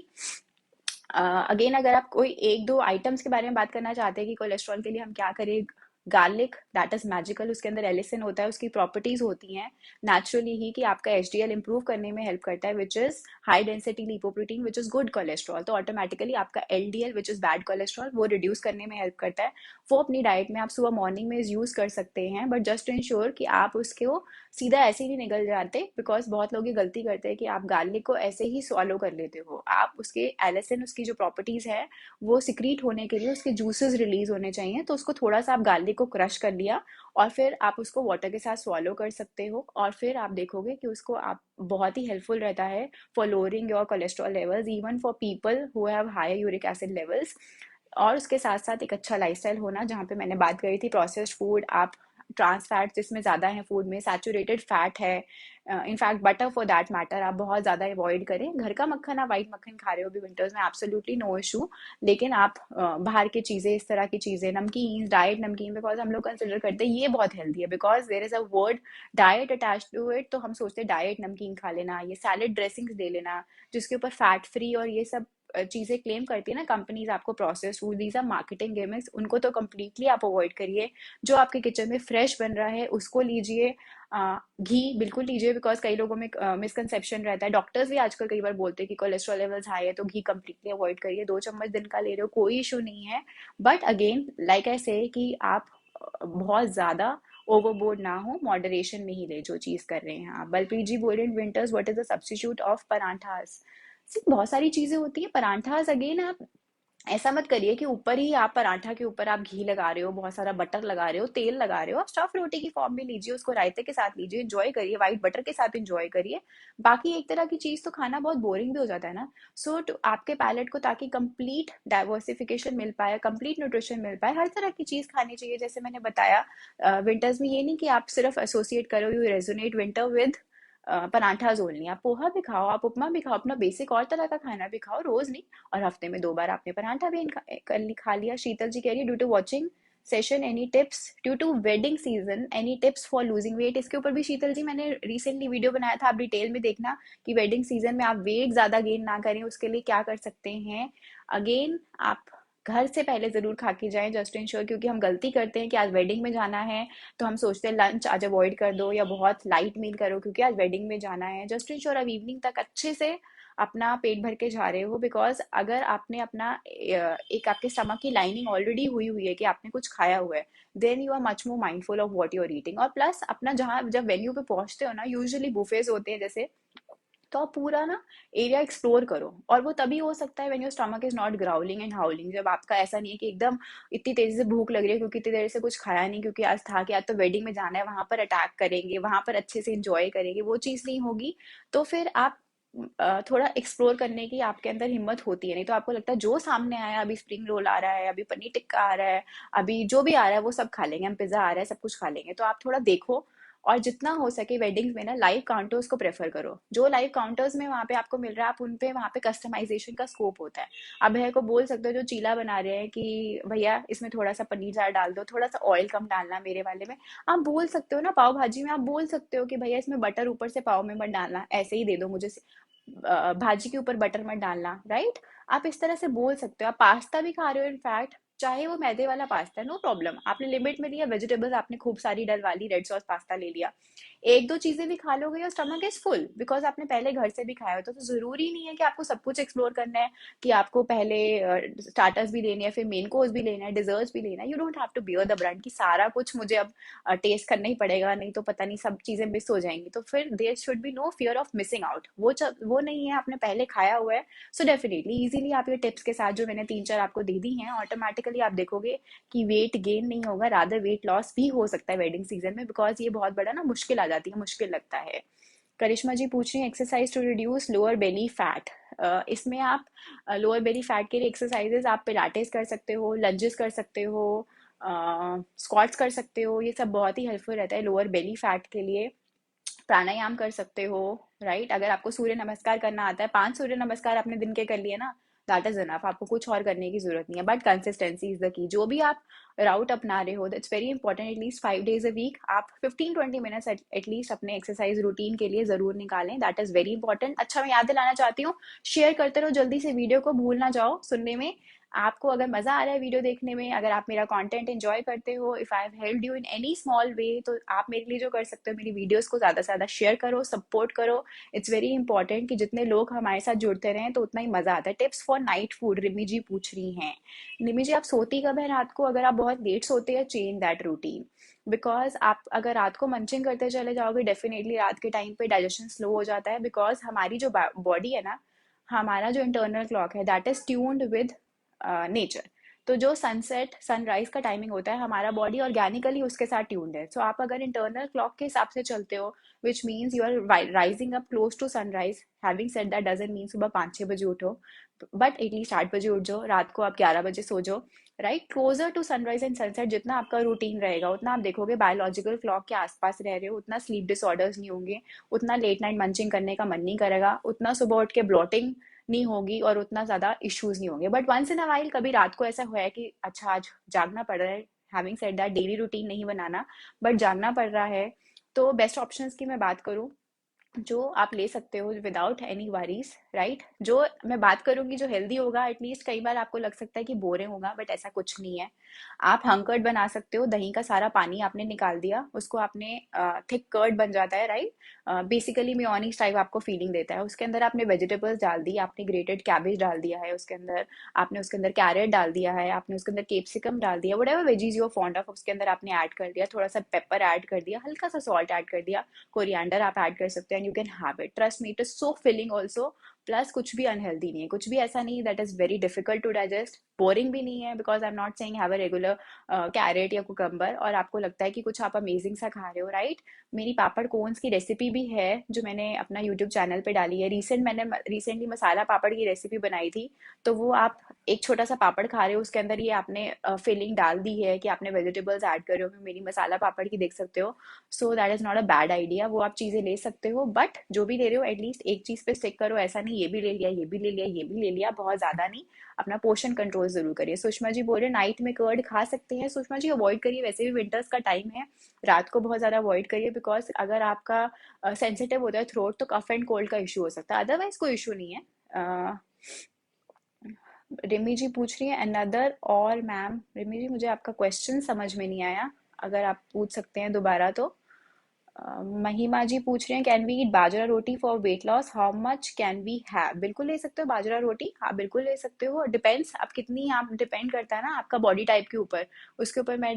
अगेन अगर आप कोई एक दो आइटम्स के बारे में बात करना चाहते हैं कि कोलेस्ट्रॉल के लिए हम क्या करें, गार्लिक, दैट इज मैजिकल, उसके अंदर एलिसिन होता है, उसकी प्रॉपर्टीज होती हैं नेचुरली ही कि आपका एचडीएल इंप्रूव करने में हेल्प करता है, which is high density lipoprotein, which is good cholesterol. तो ऑटोमेटिकली आपका LDL which is bad cholesterol वो रिड्यूस करने में हेल्प करता है। वो अपनी डाइट में आप सुबह मॉर्निंग में यूज कर सकते हैं, बट जस्ट इंश्योर कि आप उसको सीधा ऐसे ही नहीं निगल जाते, बिकॉज बहुत लोग ये गलती करते हैं कि आप गार्लिक को ऐसे ही सॉलो कर लेते हो। आप उसके एलिसिन, उसकी जो प्रॉपर्टीज है वो सिक्रीट होने के लिए उसके जूसेस रिलीज होने चाहिए, तो उसको थोड़ा सा आप गार्लिक को क्रश कर लिया और फिर आप उसको वाटर के साथ स्वॉलो कर सकते हो, और फिर आप देखोगे कि उसको आप बहुत ही हेल्पफुल रहता है for lowering your cholesterol levels, even for people who have higher uric acid levels. और उसके साथ साथ एक अच्छा लाइफस्टाइल होना, जहाँ पे मैंने बात करी थी प्रोसेस्ड फूड, आप ट्रांस फैट जिसमें ज़्यादा है फूड में, सैचुरेटेड फैट है, in fact butter for that matter, आप बहुत ज़्यादा अवॉइड करें। घर का मक्खन, आप वाइट मक्खन खा रहे हो भी विंटर्स में, एब्सोल्युटली नो इशू, लेकिन आप बाहर की चीज़ें, इस तरह की चीज़ें, नमकीन, डाइट नमकीन, बिकॉज हम लोग कंसिडर करते हैं ये बहुत हेल्दी है, because there is a word diet attached to it, तो हम सोचते हैं डाइट नमकीन खा लेना, ये सैलेड ड्रेसिंग्स ले लेना जिसके ऊपर फैट फ्री और ये सब चीजें क्लेम करती है ना कंपनीज आपको, process food, these are marketing gimmicks, उनको तो कम्प्लीटली आप अवॉइड करिए। जो आपके किचन में फ्रेश बन रहा है उसको लीजिए। घी बिल्कुल लीजिए, बिकॉज कई लोगों में मिसकंसेप्शन रहता है, डॉक्टर्स भी आजकल कई बार बोलते हैं कि कोलेस्ट्रॉल लेवल्स हाई है तो घी कम्प्लीटली अवॉइड करिए। 2 चम्मच दिन का ले रहे हो कोई इशू नहीं है, बट अगेन लाइक आई से कि आप बहुत ज्यादा ओवरबोर्ड ना हो, मॉडरेशन में ही ले जो चीज कर रहे हैं आप। बलप्रीत जी बोल रहे हैं winters what is the substitute of parathas. बहुत सारी चीजें होती है परांठास, अगेन आप ऐसा मत करिए कि ऊपर ही आप पराठा के ऊपर आप घी लगा रहे हो, बहुत सारा बटर लगा रहे हो, तेल लगा रहे हो। आप स्टफ रोटी की फॉर्म में लीजिए, उसको रायते के साथ लीजिए, एंजॉय करिए, व्हाइट बटर के साथ एंजॉय करिए। बाकी एक तरह की चीज तो खाना बहुत बोरिंग भी हो जाता है ना। सो आपके पैलेट को ताकि कंप्लीट डाइवर्सिफिकेशन मिल पाए, कंप्लीट न्यूट्रिशन मिल पाए, हर तरह की चीज खानी चाहिए। जैसे मैंने बताया, विंटर्स में ये नहीं कि आप सिर्फ एसोसिएट करो you resonate winter with paratha only. आप पोहा भी खाओ, आप उपमा भी खाओ, अपना बेसिक और तरह का खाना भी खाओ, रोज नहीं। और हफ्ते में 2 बार आपने पराठा भी खा लिया। शीतल जी कह रही है, due to watching session any tips due to wedding season, any tips for losing weight. इसके ऊपर भी शीतल जी मैंने रिसेंटली वीडियो बनाया था, आप डिटेल में देखना कि वेडिंग सीजन में आप वेट ज्यादा गेन ना करें, उसके लिए क्या कर सकते हैं। अगेन, आप घर से पहले जरूर खा के जाएं जस्ट इंश्योर, क्योंकि हम गलती करते हैं कि आज वेडिंग में जाना है तो हम सोचते हैं लंच आज अवॉइड कर दो या बहुत लाइट मील करो क्योंकि आज वेडिंग में जाना है। जस्ट इंश्योर आप इवनिंग तक अच्छे से अपना पेट भर के जा रहे हो, बिकॉज अगर आपने अपना एक आपके स्टमक की लाइनिंग ऑलरेडी हुई हुई है कि आपने कुछ खाया हुआ है, then you are much more mindful of what you are eating. और प्लस अपना जहाँ जब वेन्यू पे पहुंचते हो ना, यूजुअली बुफेज होते हैं जैसे, तो आप पूरा ना एरिया एक्सप्लोर करो। और वो तभी हो सकता है when your stomach is not growling and howling, जब आपका ऐसा नहीं है कि एकदम इतनी तेजी से भूख लग रही है क्योंकि इतनी देर से कुछ खाया नहीं, क्योंकि आज था कि आज तो वेडिंग में जाना है, वहां पर अटैक करेंगे, वहां पर अच्छे से इंजॉय करेंगे, वो चीज नहीं होगी। तो फिर आप थोड़ा एक्सप्लोर करने की आपके अंदर हिम्मत होती है। नहीं तो आपको लगता है जो सामने आया, अभी स्प्रिंग रोल आ रहा है, अभी पनीर टिक्का आ रहा है, अभी जो भी आ रहा है वो सब खा लेंगे, हम पिज्जा आ रहा है सब कुछ खा लेंगे। तो आप थोड़ा देखो। और जितना हो सके वेडिंग्स में ना लाइव काउंटर्स को प्रेफर करो। जो लाइव काउंटर्स में वहाँ पे आपको मिल रहा है, आप उन पे वहाँ पे कस्टमाइजेशन का स्कोप होता है। आप भैया को बोल सकते हो जो चीला बना रहे हैं कि भैया इसमें थोड़ा सा पनीर ज़्यादा डाल दो, थोड़ा सा ऑयल कम डालना मेरे वाले में। आप बोल सकते हो ना, पाव भाजी में आप बोल सकते हो कि भैया इसमें बटर ऊपर से पाव में मत डालना, ऐसे ही दे दो मुझे, भाजी के ऊपर बटर मत डालना, राइट। आप इस तरह से बोल सकते हो। आप पास्ता भी खा रहे हो इनफैक्ट, चाहे वो मैदे वाला पास्ता है, नो प्रॉब्लम, आपने लिमिट में लिया, वेजिटेबल्स आपने खूब सारी डलवा ली, रेड सॉस पास्ता ले लिया, एक दो चीजें भी खा लोगे और स्टमक इज फुल, बिकॉज आपने पहले घर से भी खाया होता। तो जरूरी नहीं है कि आपको सब कुछ एक्सप्लोर करना है, कि आपको पहले स्टार्टर्स भी लेने हैं, फिर मेन कोर्स भी लेना है, डिजर्ट्स भी लेना है। You don't have to bear the brunt कि सारा कुछ मुझे अब टेस्ट करना ही पड़ेगा, नहीं तो पता नहीं सब चीजें मिस हो जाएंगी। तो फिर there should be no fear of missing out, वो नहीं है, आपने पहले खाया हुआ है। सो डेफिनेटली इजीली आप ये टिप्स के साथ जो मैंने 3-4 आपको दे दी हैं, ऑटोमेटिकली आप देखोगे कि वेट गेन नहीं होगा, रादर वेट लॉस भी हो सकता है वेडिंग सीजन में, बिकॉज ये बहुत बड़ा ना मुश्किल आ जाती है, मुश्किल लगता है। करिश्मा जी पूछ रही है exercise to reduce lower belly fat. इसमें आप लोअर बेली फैट के लिए एक्सरसाइजेस, आप पिलाटेस कर सकते हो, लंजेस कर सकते हो, स्क्वाट्स कर सकते हो, ये सब बहुत ही हेल्पफुल रहता है लोअर बेली फैट के लिए। प्राणायाम कर सकते हो, राइट। अगर आपको सूर्य नमस्कार करना आता है, 5 सूर्य नमस्कार आपने दिन के कर लिए ना, दैट इज इनफ, आपको कुछ और करने की जरूरत नहीं है। बट कंसिस्टेंसी इज द की। जो भी आप राउट अपना रहे हो, that's very important, at least 5 days a week आप 15-20 मिनट्स एटलीस्ट अपने एक्सरसाइज रूटीन के लिए जरूर निकालें, दैट इज वेरी इंपॉर्टेंट। अच्छा, मैं याद दिलाना चाहती हूँ, शेयर करते रहो जल्दी से वीडियो को, भूल ना जाओ सुनने में। आपको अगर मजा आ रहा है वीडियो देखने में, अगर आप मेरा कंटेंट एंजॉय करते हो, if I have helped you in any small way, तो आप मेरे लिए जो कर सकते हो, मेरी वीडियोस को ज्यादा से ज्यादा शेयर करो, सपोर्ट करो। इट्स वेरी इंपॉर्टेंट कि जितने लोग हमारे साथ जुड़ते रहें तो उतना ही मजा आता है। Tips for night food Rimi ji पूछ रही हैं। रिमी जी, आप सोती कब है रात को? अगर आप बहुत लेट सोते हैं, चेंज दैट रूटीन, बिकॉज आप अगर रात को मंचिंग करते चले जाओगे, डेफिनेटली रात के टाइम पे डाइजेशन स्लो हो जाता है, बिकॉज हमारी जो बॉडी है ना, हमारा जो इंटरनल क्लॉक है, that is tuned with nature. तो जो सनसेट सनराइज का टाइमिंग होता है, हमारा बॉडी ऑर्गेनिकली उसके साथ ट्यून्ड है। सो आप अगर इंटरनल क्लॉक के हिसाब से चलते हो, which means you are rising up close to sunrise, having said that doesn't mean सुबह 5-6 बजे उठो, बट एटलीस्ट 8 बजे उठ जाओ, रात को आप 11 बजे सो जाओ, right. Closer to sunrise and sunset जितना आपका रूटीन रहेगा, उतना आप देखोगे बायोलॉजिकल क्लॉक के आसपास रह रहे हो, उतना स्लीप डिसऑर्डर्स नहीं होंगे, उतना लेट नाइट मंचिंग करने का मन नहीं करेगा, उतना सुबह उठ के ब्लॉटिंग नहीं होगी, और उतना ज्यादा इश्यूज नहीं होंगे। But once in a while कभी रात को ऐसा हुआ है कि अच्छा आज जागना पड़ रहा है, having said that daily routine नहीं बनाना, बट जागना पड़ रहा है, तो बेस्ट ऑप्शंस की मैं बात करूं जो आप ले सकते हो विदाउट एनी वरीज, राइट। जो मैं बात करूंगी जो हेल्दी होगा, एटलीस्ट कई बार आपको लग सकता है कि बोरिंग होगा, बट ऐसा कुछ नहीं है। आप हंकर्ड बना सकते हो, दही का सारा पानी आपने निकाल दिया, उसको आपने थिक कर्ड बन जाता है, राइट। बेसिकली मेयोनीज टाइप आपको फीलिंग देता है। उसके अंदर आपने वेजिटेबल्स डाल दी, आपने ग्रेटेड कैबेज डाल दिया है उसके अंदर, आपने उसके अंदर कैरेट डाल दिया है, आपने उसके अंदर कैप्सिकम डाल दिया, what ever veggies you fond of उसके अंदर आपने ऐड कर दिया, थोड़ा सा पेपर ऐड कर दिया, हल्का सा सॉल्ट ऐड कर दिया, कोरिएंडर आप ऐड कर सकते हैं, and you can have it. Trust me, it is so filling also. Plus कुछ भी अनहेल्दी नहीं है, कुछ भी ऐसा नहीं that is very difficult to digest, boring भी नहीं है, because I am not saying have a regular carrot या कुकम्बर और आपको लगता है कि कुछ आप अमेजिंग सा खा रहे हो, राइट? मेरी पापड़ कोन्स की रेसिपी भी है जो मैंने अपना यूट्यूब चैनल पे डाली है। मैंने रिसेंटली मसाला पापड़ की रेसिपी बनाई थी। तो वो आप एक छोटा सा पापड़ खा रहे हो, उसके अंदर ये आपने फिलिंग डाल दी है कि आपने वेजिटेबल्स ऐड कर रहे हो, मेरी मसाला पापड़ की देख सकते हो। So that is not a bad idea, वो आप चीजें ले सकते हो, बट जो भी ले रहे हो एटलीस्ट एक चीज पे स्टिक करो, ऐसा नहीं ये भी ले लिया, ये भी ले लिया, ये भी ले लिया, बहुत ज्यादा नहीं। अपना पोर्शन कंट्रोल जरूर करिए। सुषमा जी बोल रहे नाइट में कर्ड खा सकते हैं, सुषमा जी अवॉइड करिए, वैसे भी विंटर्स का टाइम है, रात को बहुत ज्यादा अवॉइड करिए, बिकॉज अगर आपका सेंसिटिव होता है थ्रोट तो कफ एंड कोल्ड का इशू हो सकता है, अदरवाइज कोई इशू नहीं है। रिमी जी पूछ रही है अनदर, और मैम रिमी जी मुझे आपका क्वेश्चन समझ में नहीं आया, अगर आप पूछ सकते हैं दोबारा तो। महिमा जी पूछ रहे हैं can we eat bajra roti for weight loss, how much can we have? बिल्कुल ले सकते हो बाजरा रोटी, आप बिल्कुल ले सकते हो, डिपेंड्स आप कितनी, आप डिपेंड करता है ना आपका बॉडी टाइप के ऊपर, उसके ऊपर मैं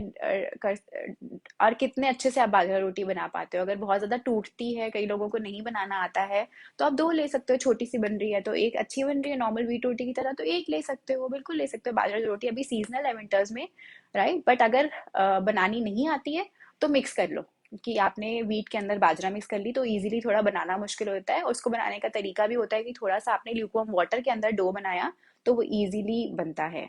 और कितने अच्छे से आप बाजरा रोटी बना पाते हो। अगर बहुत ज्यादा टूटती है, कई लोगों को नहीं बनाना आता है, तो आप दो ले सकते हो, छोटी सी बन रही है तो एक अच्छी बन रही है नॉर्मल व्हीट रोटी की तरह तो एक ले सकते हो, बिल्कुल ले सकते हो बाजरा रोटी, अभी सीजनल है विंटर्स में, राइट? बट अगर बनानी नहीं आती है तो मिक्स कर लो, कि आपने वीट के अंदर बाजरा मिक्स कर ली तो इजीली थोड़ा बनाना मुश्किल होता है, उसको बनाने का तरीका भी होता है कि थोड़ा सा आपने ल्यूकवार्म वाटर के अंदर डो बनाया तो वो इजीली बनता है।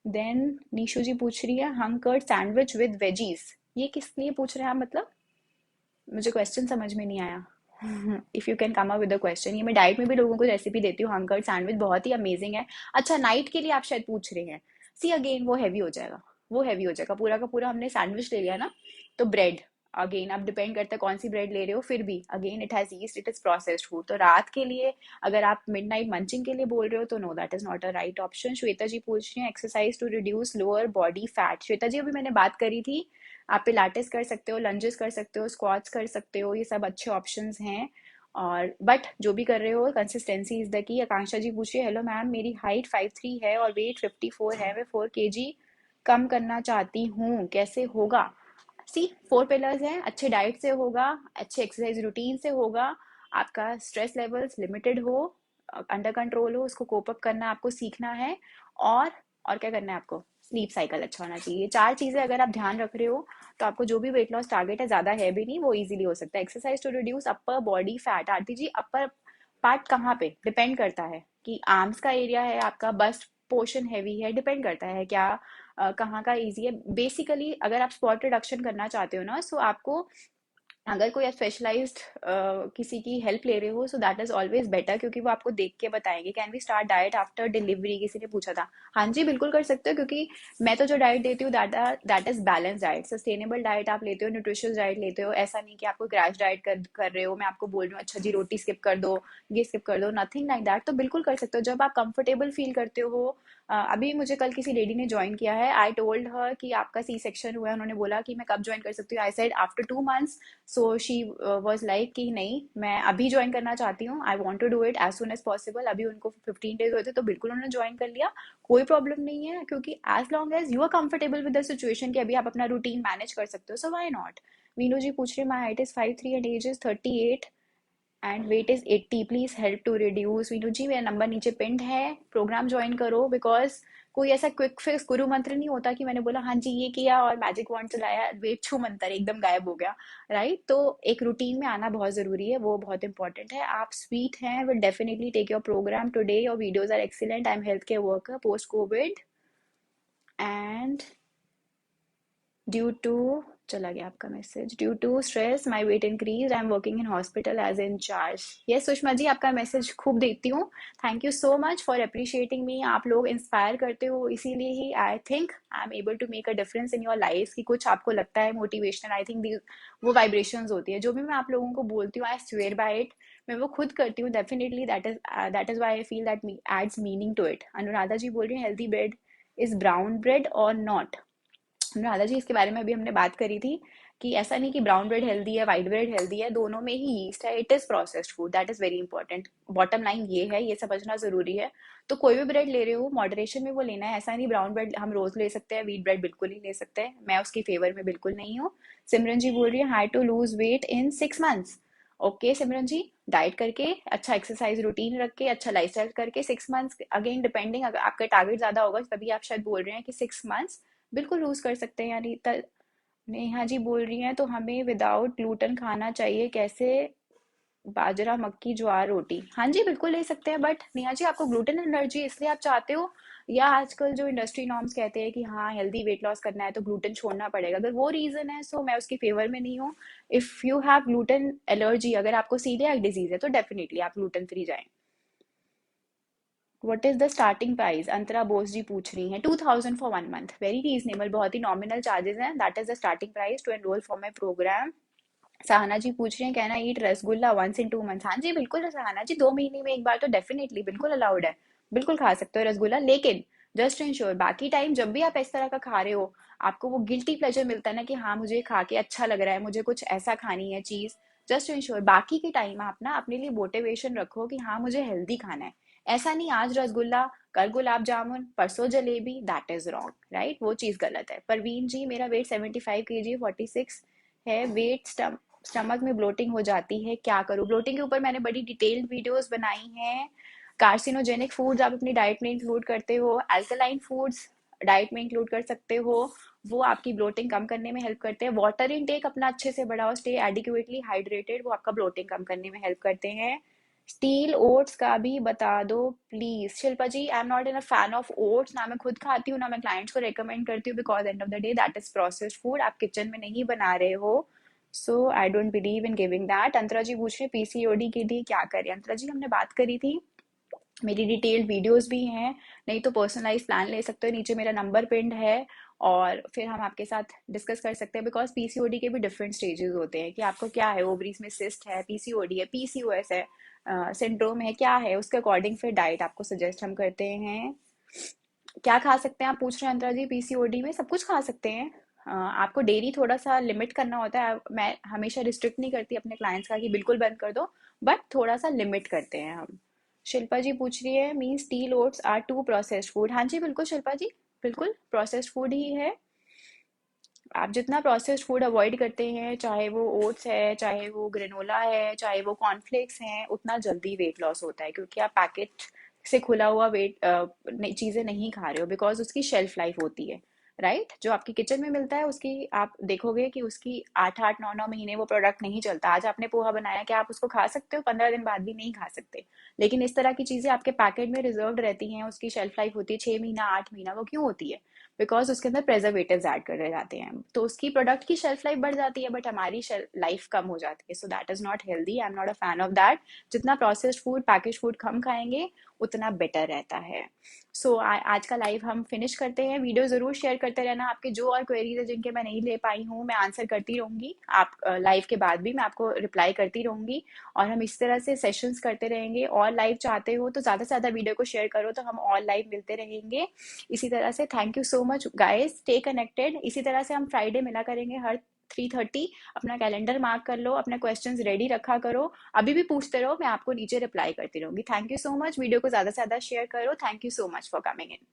देन निशु जी पूछ रही है हंकर्ड सैंडविच विद वेजीज, ये किस लिए पूछ रहे हैं आप, मतलब मुझे क्वेश्चन समझ में नहीं आया। If you can come up with the question, ये मैं डाइट में भी लोगों को रेसिपी देती हूँ, हंकर्ड सैंडविच बहुत ही अमेजिंग है। अच्छा नाइट के लिए आप शायद पूछ रहे हैं, सी अगेन वो हैवी हो जाएगा, वो हैवी हो जाएगा, पूरा का पूरा हमने सैंडविच ले लिया ना, तो ब्रेड, अगेन आप डिपेंड करता है कौन सी ब्रेड ले रहे हो, फिर भी again it has east, it is processed food, तो रात के लिए अगर आप मिडनाइट मंचिंग के लिए बोल रहे हो तो no that is not a right option. Shweta ji पूछ रही हैं exercise to reduce lower body fat, Shweta ji अभी मैंने बात करी थी, आप पिलाटेस कर सकते हो, लंजेस कर सकते हो, स्क्वाट्स कर सकते हो, ये सब अच्छे ऑप्शंस हैं। और बट जो भी कर रहे हो कंसिस्टेंसी इज द की। आकांक्षा जी पूछ रही है हेलो मैम मेरी हाइट 5'3" है और वेट 54 है, मैं 4 kg कम करना चाहती हूँ, कैसे होगा? सी 4 पिलर्स हैं, अच्छे डाइट से होगा, अच्छे एक्सरसाइज रूटीन से होगा, आपका स्ट्रेस लेवल्स लिमिटेड हो, अंडर कंट्रोल हो, उसको कोप अप करना आपको सीखना है, और और क्या करना है आपको, स्लीप साइकिल अच्छा होना चाहिए। ये चार चीजें अगर आप ध्यान रख रहे हो तो आपको जो भी वेट लॉस टारगेट है, ज्यादा है भी नहीं, वो इजीली हो सकता है। Exercise to reduce upper body fat, Aarti ji upper part कहाँ पे डिपेंड करता है, कि आर्म्स का एरिया है आपका, बस्ट पोर्शन हैवी है, डिपेंड करता है क्या कहाँ का इजी है। बेसिकली अगर आप स्पॉट रिडक्शन करना चाहते हो ना, सो आपको अगर कोई स्पेशलाइज्ड किसी की हेल्प ले रहे हो, so that is always better, क्योंकि वो आपको देख के बताएंगे। Can we start diet after delivery, किसी ने पूछा था, हाँ जी बिल्कुल कर सकते हो, क्योंकि मैं तो जो डाइट देती हूँ that is balance diet, sustainable diet आप लेते हो, न्यूट्रिशियस डाइट लेते हो, ऐसा नहीं कि आपको क्रैश डाइट कर रहे हो, मैं आपको बोल रही हूँ अच्छा जी रोटी स्किप कर दो, ये स्किप कर दो, नथिंग लाइक दैट, तो बिल्कुल कर सकते हो जब आप कंफर्टेबल फील करते हो। अभी मुझे कल किसी लेडी ने ज्वाइन किया है, आई टोल्ड हर कि आपका सी सेक्शन हुआ है, उन्होंने बोला कि मैं कब ज्वाइन कर सकती हूँ, I said after 2 months। So she was like कि नहीं मैं अभी ज्वाइन करना चाहती हूँ, I want to do it as soon as possible. अभी उनको 15 days हुए थे तो बिल्कुल उन्होंने ज्वाइन कर लिया, कोई प्रॉब्लम नहीं है, क्योंकि as long as you are comfortable with the situation कि अभी आप अपना रूटीन मैनेज कर सकते हो, so why not. Meenu ji पूछ रहे my height is 5'3" and age is 38 and weight is 80, please help to reduce. Veenu ji मेरा नंबर नीचे पिंड है, प्रोग्राम ज्वाइन करो, बिकॉज कोई ऐसा क्विक फिक्स गुरु मंत्र नहीं होता कि मैंने बोला हाँ जी ये किया और मैजिक वॉन्ड चलाया वेट छू मंत्र एकदम गायब हो गया, राइट? तो एक रूटीन में आना बहुत जरूरी है, वो बहुत इंपॉर्टेंट है। आप स्वीट हैं, will definitely take your programme today, your videos are excellent, I am health care worker post covid and due to, चला गया आपका message, due to stress my weight increase, I am working in hospital as in-charge. Yes Sushma ji आपका message खूब देखती हूँ, thank you so much for appreciating me, आप लोग inspire करते हो, इसीलिए ही I think I am able to make a difference in your life, कि कुछ आपको लगता है मोटिवेशनल, आई थिंक वो वाइब्रेशंस होती है, जो भी मैं आप लोगों को बोलती हूँ आई स्वेयर बाय इट, मैं वो खुद करती हूँ definitely, that is why I feel that adds meaning to it. Anuradha ji बोल रही है healthy bread is brown bread और नॉट, राधा जी इसके बारे में अभी हमने बात करी थी कि ऐसा नहीं कि ब्राउन ब्रेड हेल्दी है व्हाइट ब्रेड हेल्दी है, दोनों में ही यीस्ट है, it is processed food, that is very important, bottom line ये है, ये समझना जरूरी है। तो कोई भी ब्रेड ले रहे हो मॉडरेशन में वो लेना है, ऐसा नहीं ब्राउन ब्रेड हम रोज ले सकते हैं, व्हीट ब्रेड बिल्कुल ही ले सकते हैं, मैं उसकी फेवर में बिल्कुल नहीं हूँ। सिमरन जी बोल रही है hi to lose weight in 6 months, okay Simran ji, diet करके, अच्छा एक्सरसाइज रूटीन रख के, अच्छा लाइफस्टाइल करके 6 मंथ्स, अगेन डिपेंडिंग, अगर आपका टारगेट ज्यादा होगा तभी आप शायद बोल रहे हैं कि 6 मंथ्स बिल्कुल लूज कर सकते हैं। यानी नेहा जी बोल रही हैं तो हमें विदाउट ग्लूटेन खाना चाहिए कैसे? बाजरा, मक्की, ज्वार, रोटी, हाँ जी बिल्कुल ले सकते हैं, बट नेहा जी आपको ग्लूटेन एलर्जी इसलिए आप चाहते हो, या आजकल जो इंडस्ट्री नॉर्म्स कहते हैं कि हाँ हेल्दी वेट लॉस करना है तो ग्लूटेन छोड़ना पड़ेगा, अगर वो रीजन है सो मैं उसकी फेवर में नहीं हूँ। If you have gluten allergy, अगर आपको सीलियाक डिजीज है तो डेफिनेटली आप ग्लूटेन फ्री जाएं। What is the starting price? Antara Bose ji पूछ रही हैं। 2000 फॉर 1 मंथ, वेरी रीजनेबल, बहुत ही नॉमिनल चार्जेस हैं, that is the starting price to enrol for my programme. Sahana ji पूछ रहे हैं can I eat rasgulla once in 2 months? हाँ जी बिल्कुल सहाना जी, 2 महीने में एक बार तो डेफिनेटली बिल्कुल अलाउड है, बिल्कुल खा सकते हो रसगुल्ला, लेकिन जस्ट टू इंश्योर बाकी टाइम जब भी आप इस तरह का खा रहे हो, आपको वो गिल्टी प्लेजर मिलता है ना कि हाँ मुझे खा के अच्छा लग रहा है, मुझे कुछ ऐसा खानी है चीज, जस्ट टू इंश्योर बाकी के टाइम आप ना अपने लिए मोटिवेशन रखो कि हाँ मुझे हेल्दी खाना है। ऐसा नहीं आज रसगुल्ला, कल गुलाब जामुन, परसों jalebi, that is wrong, right? वो चीज गलत है। परवीन जी, मेरा वेट 75 kg, 46 है वेट, स्टमक में ब्लोटिंग हो जाती है, क्या करूं? ब्लोटिंग के ऊपर मैंने बड़ी डिटेल्ड वीडियोस बनाई हैं। कार्सिनोजेनिक फूड्स आप अपनी डाइट में इंक्लूड करते हो, अल्कलाइन फूड्स डाइट में इंक्लूड कर सकते हो, वो आपकी ब्लोटिंग कम करने में हेल्प करते हैं। वाटर इनटेक अपना अच्छे से बढ़ाओ, स्टे एडिक्वेटली हाइड्रेटेड, वो आपका ब्लोटिंग कम करने में हेल्प करते हैं। स्टील ओट्स का भी बता दो please. Shilpa ji, I am not in a fan of oats, ना मैं खुद खाती हूँ ना मैं क्लाइंट्स को रेकमेंड करती हूँ, because end of the day that is processed food, आप किचन में नहीं बना रहे हो, so I don't believe in giving that. Antara ji पूछ रहे पीसीओडी के लिए क्या करें? अंतरा जी हमने बात करी थी, मेरी डिटेल्ड वीडियोस भी हैं, नहीं तो पर्सनलाइज प्लान ले सकते हो, नीचे मेरा नंबर पिंड है, और फिर हम आपके साथ डिस्कस कर सकते हैं, बिकॉज पीसीओडी के भी डिफरेंट स्टेजेस होते हैं कि आपको क्या है, ओवरीज में सिस्ट है, पीसीओडी है, पीसीओएस है, सिंड्रोम है, क्या है, उसके अकॉर्डिंग फिर डाइट आपको सजेस्ट हम करते हैं। क्या खा सकते हैं आप पूछ रहे हैं अंतरा जी? पीसीओडी में सब कुछ खा सकते हैं, आपको डेयरी थोड़ा सा लिमिट करना होता है, मैं हमेशा रिस्ट्रिक्ट नहीं करती अपने क्लाइंट्स का कि बिल्कुल बंद कर दो, बट थोड़ा सा लिमिट करते हैं हम। शिल्पा जी पूछ रही है mean steel oats are too processed food? हाँ जी बिल्कुल शिल्पा जी, बिल्कुल प्रोसेस्ड फूड ही है। आप जितना प्रोसेस्ड फूड अवॉइड करते हैं, चाहे वो ओट्स है, चाहे वो ग्रेनोला है, चाहे वो कॉर्नफ्लेक्स हैं, उतना जल्दी वेट लॉस होता है, क्योंकि आप पैकेट से खुला हुआ चीजें नहीं खा रहे हो, बिकॉज उसकी शेल्फ लाइफ होती है, राइट? जो आपकी किचन में मिलता है उसकी आप देखोगे कि उसकी 8 8 9 9 महीने वो प्रोडक्ट नहीं चलता। आज आपने पोहा बनाया, क्या आप उसको खा सकते हो? 15 दिन बाद भी नहीं खा सकते। लेकिन इस तरह की चीजें आपके पैकेट में रिजर्व रहती हैं, उसकी शेल्फ लाइफ होती है 6 महीना 8 महीना, वो क्यों होती है? बिकॉज उसके अंदर प्रेजर्वेटिव्स ऐड कर रहे जाते हैं, तो उसकी प्रोडक्ट की शेल्फ लाइफ बढ़ जाती है, बट हमारी लाइफ कम हो जाती है, सो that is not healthy, I am not a fan of that. जितना प्रोसेस्ड फूड पैकेज फूड कम खाएंगे उतना बेटर रहता है। सो आज का लाइव हम फिनिश करते हैं, वीडियो जरूर शेयर करते रहना, आपके जो और क्वेरीज है जिनके मैं नहीं ले पाई हूँ मैं आंसर करती रहूंगी, आप लाइव के बाद भी मैं आपको रिप्लाई करती रहूंगी, और हम इस तरह से सेशंस करते रहेंगे। और लाइव चाहते हो तो ज्यादा से ज्यादा वीडियो को शेयर करो, तो हम और लाइव मिलते रहेंगे इसी तरह से। Thank you so much guys, stay connected. इसी तरह से हम फ्राइडे मिला करेंगे हर 3:30। अपना कैलेंडर मार्क कर लो, अपने क्वेश्चंस रेडी रखा करो, अभी भी पूछते रहो, मैं आपको नीचे रिप्लाई करती रहूंगी। Thank you so much, video को ज्यादा से ज्यादा शेयर करो। Thank you so much for coming in.